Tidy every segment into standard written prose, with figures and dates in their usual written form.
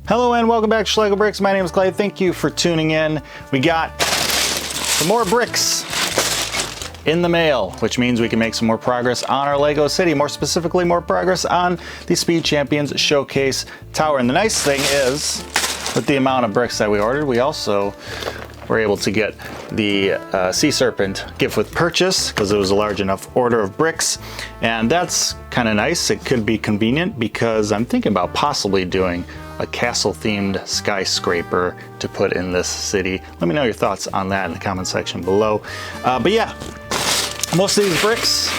Hello and welcome back to LEGO Bricks. My name is Clay. Thank you for tuning in. We got some more bricks in the mail, which means we can make some more progress on our LEGO city, more specifically more progress on the Speed Champions Showcase Tower. And the nice thing is, with the amount of bricks that we ordered, we also were able to get the Sea Serpent gift with purchase because it was a large enough order of bricks. And that's kind of nice. It could be convenient because I'm thinking about possibly doing a castle-themed skyscraper to put in this city. Let me know your thoughts on that in the comment section below. But yeah, most of these bricks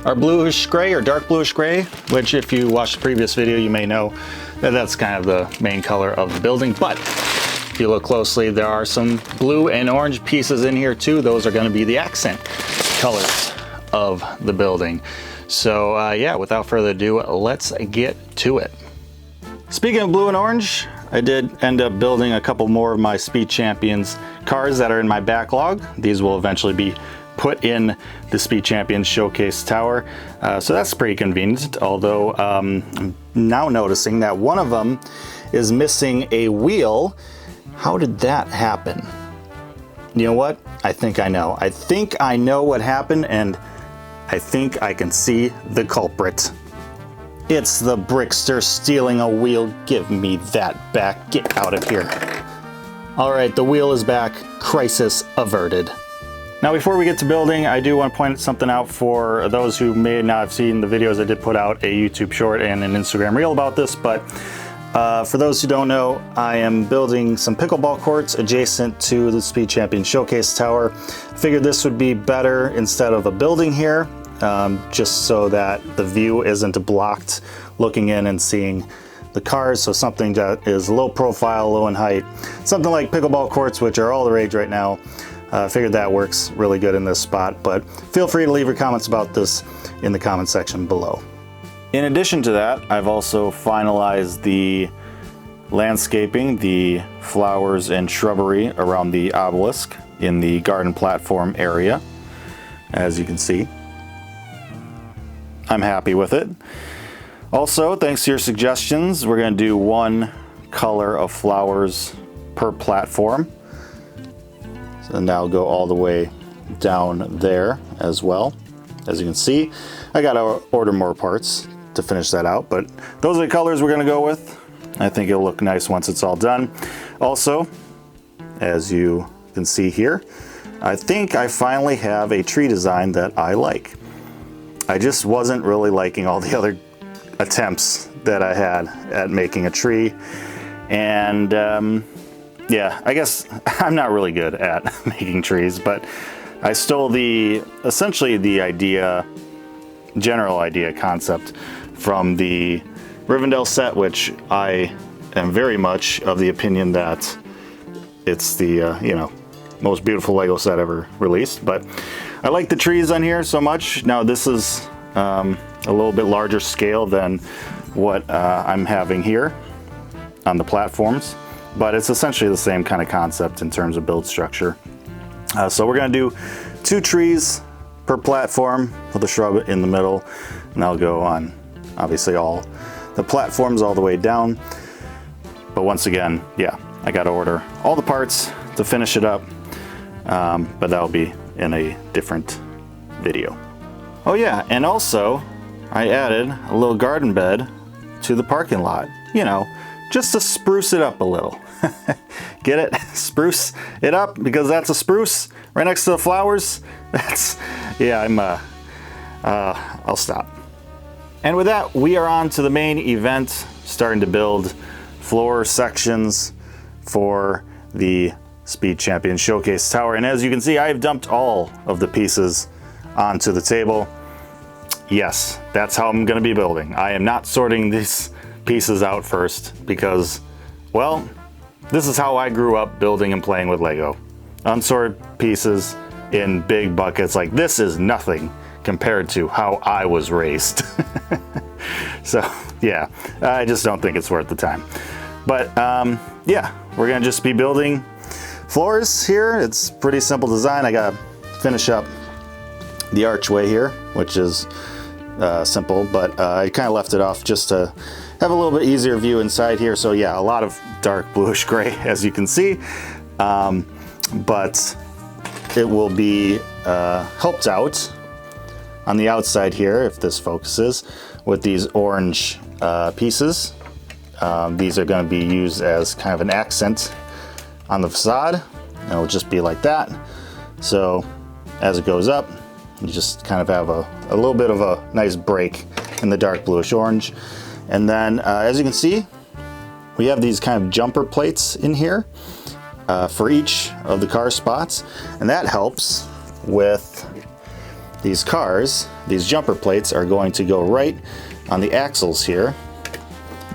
are bluish gray or dark bluish gray, which if you watched the previous video, you may know that that's kind of the main color of the building. But if you look closely, there are some blue and orange pieces in here too. Those are going to be the accent colors of the building. So yeah, without further ado, let's get to it. Speaking of blue and orange, I did end up building a couple more of my Speed Champions cars that are in my backlog. These will eventually be put in the Speed Champions Showcase Tower. So that's pretty convenient, although I'm now noticing that one of them is missing a wheel. How did that happen? You know what? I think I know. I think I know what happened, and I think I can see the culprit. It's the Brickster stealing a wheel. Give me that back. Get out of here. All right, the wheel is back. Crisis averted. Now, before we get to building, I do want to point something out for those who may not have seen the videos. I did put out a YouTube short and an Instagram reel about this, but for those who don't know, I am building some pickleball courts adjacent to the Speed Champions Showcase Tower. Figured this would be better instead of a building here. Just so that the view isn't blocked looking in and seeing the cars. So something that is low profile, low in height, something like pickleball courts, which are all the rage right now. Figured that works really good in this spot, but feel free to leave your comments about this in the comment section below. In addition to that, I've also finalized the landscaping, the flowers and shrubbery around the obelisk in the garden platform area, as you can see. I'm happy with it. Also, thanks to your suggestions, we're going to do one color of flowers per platform. So now go all the way down there as well. As you can see, I got to order more parts to finish that out, but those are the colors we're going to go with. I think it'll look nice once it's all done. Also, as you can see here, I think I finally have a tree design that I like. I just wasn't really liking all the other attempts that I had at making a tree. And yeah, I guess I'm not really good at making trees, but I stole essentially the idea, general idea concept from the Rivendell set, which I am very much of the opinion that it's the, you know, most beautiful LEGO set ever released. But I like the trees on here so much. Now this is a little bit larger scale than what I'm having here on the platforms, but it's essentially the same kind of concept in terms of build structure. So we're going to do 2 trees per platform with a shrub in the middle, and I'll go on obviously all the platforms all the way down. But once again, yeah, I got to order all the parts to finish it up, but that'll be in a different video. Oh yeah, and also I added a little garden bed to the parking lot, you know, just to spruce it up a little. Get it? Spruce it up, because that's a spruce right next to the flowers. That's, yeah, I'll stop. And with that, we are on to the main event, starting to build floor sections for the Speed Champions Showcase Tower. And as you can see, I have dumped all of the pieces onto the table. Yes, that's how I'm going to be building. I am not sorting these pieces out first because, well, this is how I grew up building and playing with LEGO. Unsorted pieces in big buckets. Like, this is nothing compared to how I was raised. So yeah, I just don't think it's worth the time. But yeah, we're gonna just be building floors here. It's pretty simple design. I gotta finish up the archway here, which is simple, but I kind of left it off just to have a little bit easier view inside here. So yeah, a lot of dark bluish gray, as you can see, but it will be helped out on the outside here, if this focuses, with these orange pieces. These are going to be used as kind of an accent on the facade, and it'll just be like that. So as it goes up, you just kind of have a little bit of a nice break in the dark bluish orange. And then as you can see, we have these kind of jumper plates in here for each of the car spots, and that helps with these cars. These jumper plates are going to go right on the axles here,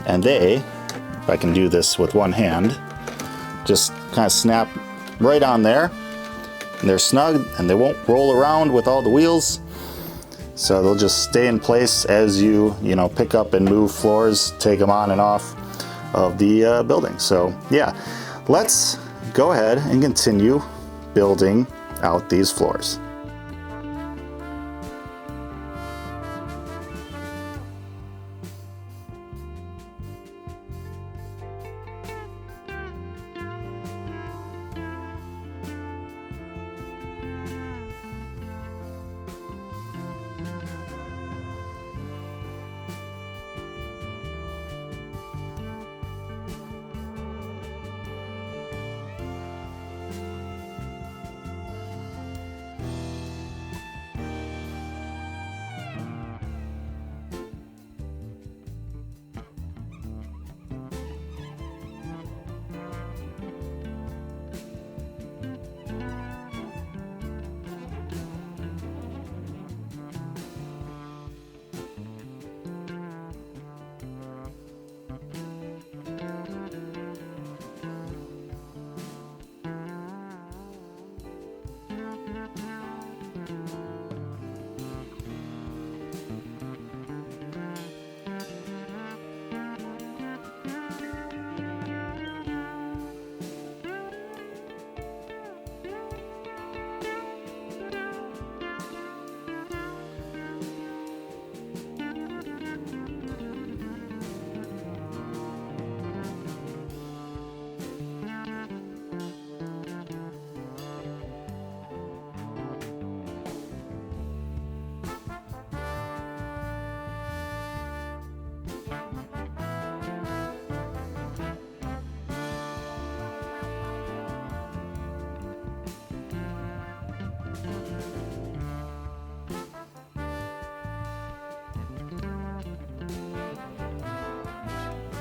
and they, if I can do this with one hand, just kind of snap right on there. And they're snug and they won't roll around with all the wheels, so they'll just stay in place as you pick up and move floors, take them on and off of the building. So yeah, let's go ahead and continue building out these floors.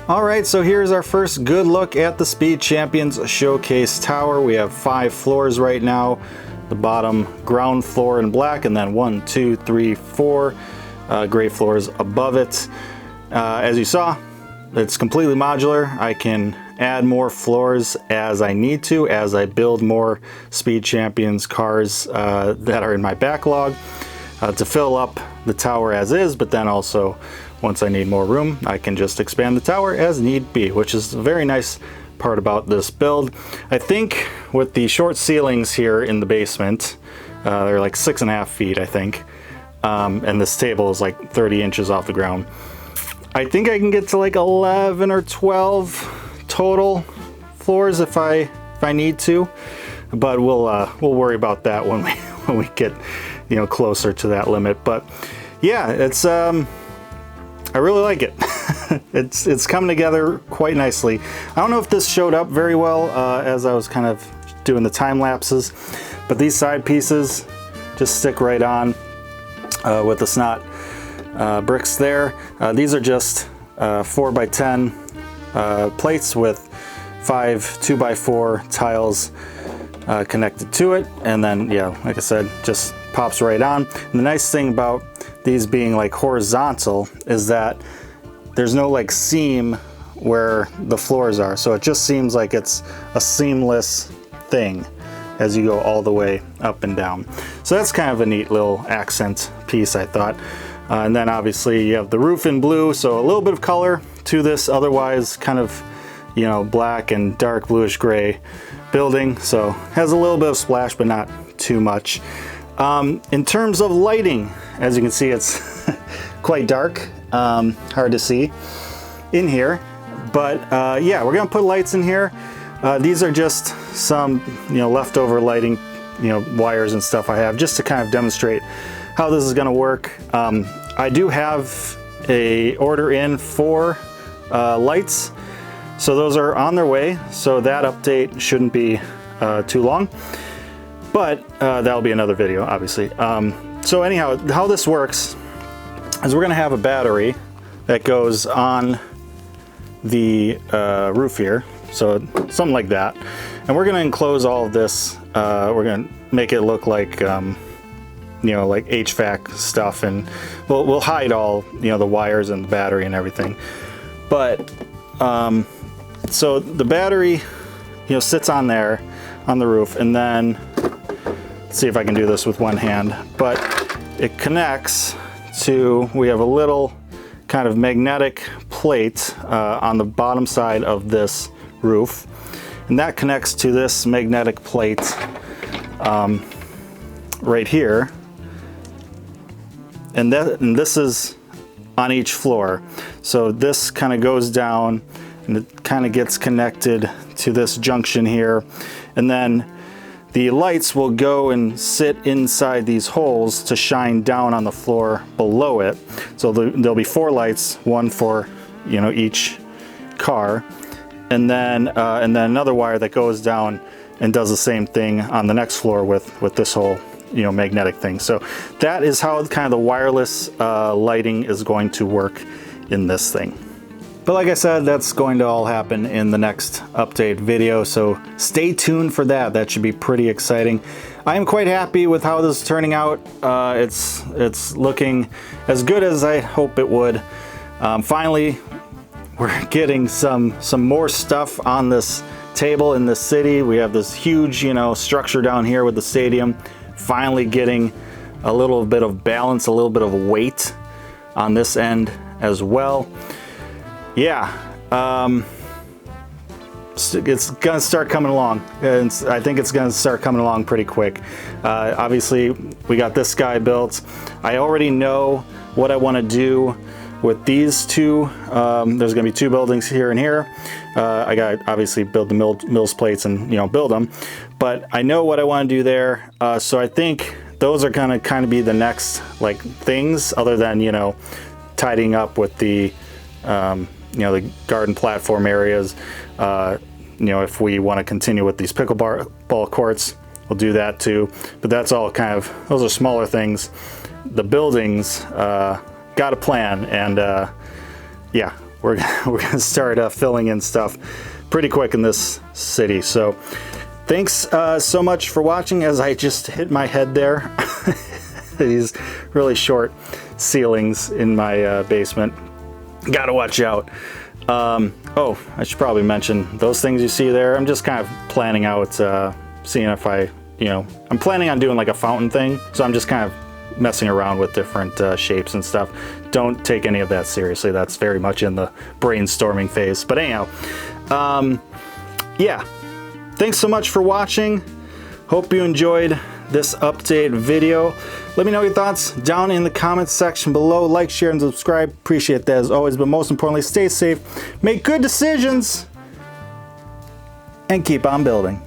Alright, so here's our first good look at the Speed Champions Showcase Tower. We have 5 floors right now. The bottom ground floor in black, and then 1, 2, 3, 4 gray floors above it. As you saw, it's completely modular. I can add more floors as I need to, as I build more Speed Champions cars that are in my backlog to fill up the tower as is, but then also once I need more room, I can just expand the tower as need be, which is a very nice part about this build. I think with the short ceilings here in the basement, they're like 6.5 feet, I think, and this table is like 30 inches off the ground. I think I can get to like 11 or 12 total floors if I need to, but we'll worry about that when we get closer to that limit. But yeah, it's I really like it. It's coming together quite nicely. I don't know if this showed up very well as I was kind of doing the time lapses, but these side pieces just stick right on with the snot bricks there. These are just 4x10 plates with 5 2x4 tiles connected to it, and then yeah, like I said, just pops right on. And the nice thing about these being like horizontal is that there's no like seam where the floors are, so it just seems like it's a seamless thing as you go all the way up and down. So that's kind of a neat little accent piece, I thought. And then obviously you have the roof in blue, so a little bit of color to this otherwise kind of black and dark bluish gray building, so has a little bit of splash but not too much. In terms of lighting, as you can see, it's quite dark, hard to see in here. But yeah, we're gonna put lights in here. These are just some, leftover lighting, wires and stuff I have, just to kind of demonstrate how this is gonna work. I do have a order in for lights, so those are on their way, so that update shouldn't be too long, but that'll be another video, obviously. So anyhow, how this works is we're gonna have a battery that goes on the roof here, so something like that, and we're gonna enclose all of this. We're gonna make it look like like HVAC stuff, and we'll hide all the wires and the battery and everything. But so the battery sits on there on the roof, and then let's see if I can do this with one hand, but it connects to, we have a little kind of magnetic plate on the bottom side of this roof, and that connects to this magnetic plate right here, and this is on each floor. So this kind of goes down and it kind of gets connected to this junction here, and then the lights will go and sit inside these holes to shine down on the floor below it. So there'll be 4 lights, one for each car, and then another wire that goes down and does the same thing on the next floor with this whole magnetic thing. So that is how kind of the wireless lighting is going to work in this thing. But like I said, that's going to all happen in the next update video, so stay tuned for that. That should be pretty exciting. I am quite happy with how this is turning out. It's looking as good as I hope it would. Finally, we're getting some more stuff on this table in the city. We have this huge structure down here with the stadium. Finally getting a little bit of balance, a little bit of weight on this end as well. Yeah, it's gonna start coming along, and I think it's gonna start coming along pretty quick. Obviously, we got this guy built. I already know what I want to do with these two. There's gonna be 2 buildings here and here. I got obviously build the mills plates and build them, but I know what I want to do there. So I think those are gonna kind of be the next things, other than tidying up with the the garden platform areas. If we want to continue with these pickleball courts, we'll do that too. But that's all kind of, those are smaller things. The buildings got a plan, and yeah, we're gonna start filling in stuff pretty quick in this city. So thanks so much for watching, as I just hit my head there. These really short ceilings in my basement. Gotta watch out. Oh, I should probably mention those things you see there. I'm just kind of planning out, seeing if I'm planning on doing like a fountain thing. So I'm just kind of messing around with different shapes and stuff. Don't take any of that seriously. That's very much in the brainstorming phase. But anyhow, yeah, thanks so much for watching. Hope you enjoyed this update video. Let me know your thoughts down in the comments section below. Like, share, and subscribe. Appreciate that as always, but most importantly, stay safe, make good decisions, and keep on building.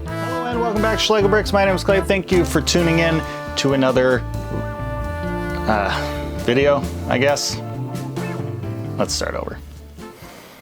Hello and welcome back to Schlegel Bricks. My name is Clay. Thank you for tuning in to another video, I guess. Let's start over.